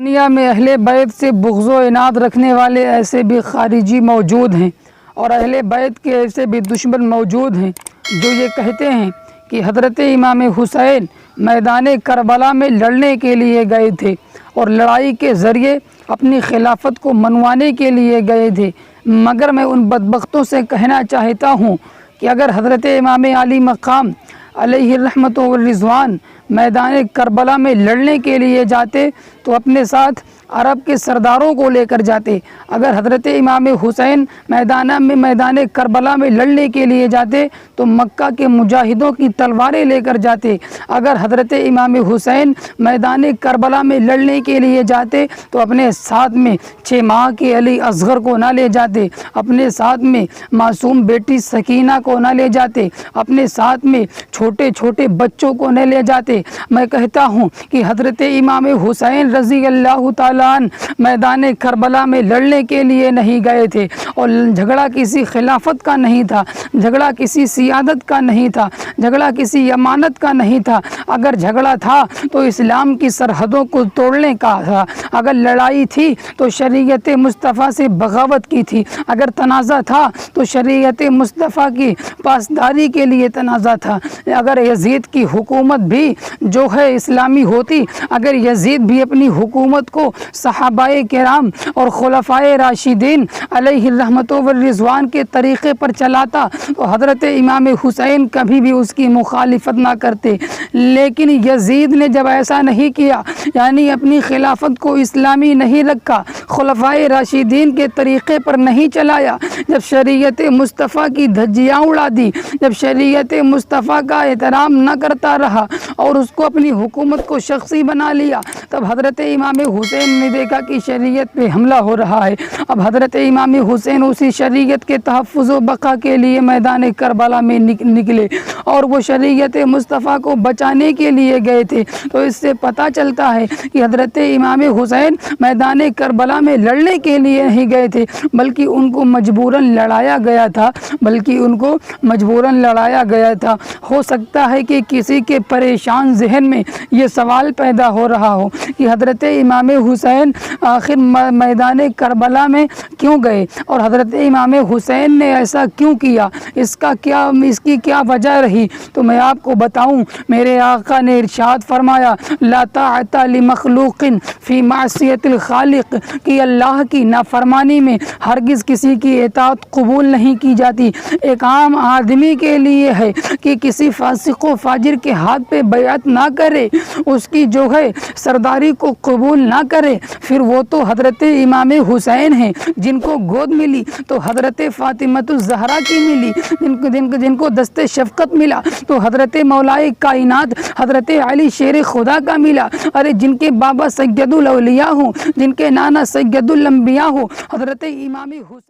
دنیا میں اہل بیت سے بغض و عناد رکھنے والے ایسے بھی خارجی موجود ہیں اور اہل بیت کے ایسے بھی دشمن موجود ہیں جو یہ کہتے ہیں کہ حضرت امام حسین میدان کربلا میں لڑنے کے لیے گئے تھے اور لڑائی کے ذریعے اپنی خلافت کو منوانے کے لیے گئے تھے، مگر میں ان بدبختوں سے کہنا چاہتا ہوں کہ اگر حضرت امام علی مقام علیہ الرحمت والرضوان میدان کربلا میں لڑنے کے لیے جاتے تو اپنے ساتھ عرب کے سرداروں کو لے کر جاتے۔ اگر حضرت امام حسین میدان کربلا میں لڑنے کے لیے جاتے تو مکہ کے مجاہدوں کی تلواریں لے کر جاتے۔ اگر حضرت امام حسین میدان کربلا میں لڑنے کے لیے جاتے تو اپنے ساتھ میں 6 ماہ کے علی اصغر کو نہ لے جاتے، اپنے ساتھ میں معصوم بیٹی سکینہ کو نہ لے جاتے، اپنے ساتھ میں چھوٹے چھوٹے بچوں کو نہ لے جاتے۔ میں کہتا ہوں کہ حضرت امام حسین رضی اللہ تعالیٰ میدان کربلا میں لڑنے کے لیے نہیں گئے تھے، اور جھگڑا کسی خلافت کا نہیں تھا، جھگڑا کسی سیادت کا نہیں تھا، جھگڑا کسی امانت کا نہیں تھا۔ اگر جھگڑا تھا تو اسلام کی سرحدوں کو توڑنے کا تھا، اگر لڑائی تھی تو شریعت مصطفیٰ سے بغاوت کی تھی، اگر تنازع تھا تو شریعت مصطفیٰ کی پاسداری کے لیے تنازع تھا۔ اگر یزید کی حکومت بھی جو ہے اسلامی ہوتی، اگر یزید بھی اپنی حکومت کو صحابہ کرام اور خلفائے راشدین علیہ الرحمت والرضوان کے طریقے پر چلاتا تو حضرت امام حسین کبھی بھی اس کی مخالفت نہ کرتے۔ لیکن یزید نے جب ایسا نہیں کیا، یعنی اپنی خلافت کو اسلامی نہیں رکھا، خلفائے راشدین کے طریقے پر نہیں چلایا، جب شریعت مصطفیٰ کی دھجیاں اڑا دی، جب شریعت مصطفیٰ کا احترام نہ کرتا رہا اور اس کو اپنی حکومت کو شخصی بنا لیا، تب حضرت امام حسین نے دیکھا کہ شریعت پہ حملہ ہو رہا ہے۔ اب حضرت امام حسین اسی شریعت کے تحفظ و بقا کے لیے میدان کربلا میں نکلے اور وہ شریعت مصطفیٰ کو بچانے کے لیے گئے تھے۔ تو اس سے پتہ چلتا ہے کہ حضرت امام حسین میدان کربلا میں لڑنے کے لیے نہیں گئے تھے، بلکہ ان کو مجبوراً لڑایا گیا تھا۔ ہو سکتا ہے کہ کسی کے پریشان ذہن میں یہ سوال پیدا ہو رہا ہو کہ حضرت امام حسین آخر میدان کربلا میں کیوں گئے اور حضرت امام حسین نے ایسا کیوں کیا، اس کی کیا وجہ رہی؟ تو میں آپ کو بتاؤں، میرے آقا نے ارشاد فرمایا، لا طاعت لمخلوق فی معصیت الخالق، کہ اللہ کی نافرمانی میں ہرگز کسی کی اطاعت قبول نہیں کی جاتی۔ ایک عام آدمی کے لیے ہے کہ کسی فاسق و فاجر کے ہاتھ پہ بیعت نہ کرے، اس کی جو ہے سرداری کو قبول نہ کرے، پھر وہ تو حضرت امام حسین ہیں جن کو گود ملی تو حضرت فاطمۃ الزہرا کی ملی، جن کو دست شفقت ملا تو حضرت مولائے کائنات حضرت علی شیر خدا کا ملا، ارے جن کے بابا سید الاولیاء ہوں، جن کے نانا سید الانبیاء ہوں، حضرت امام حسین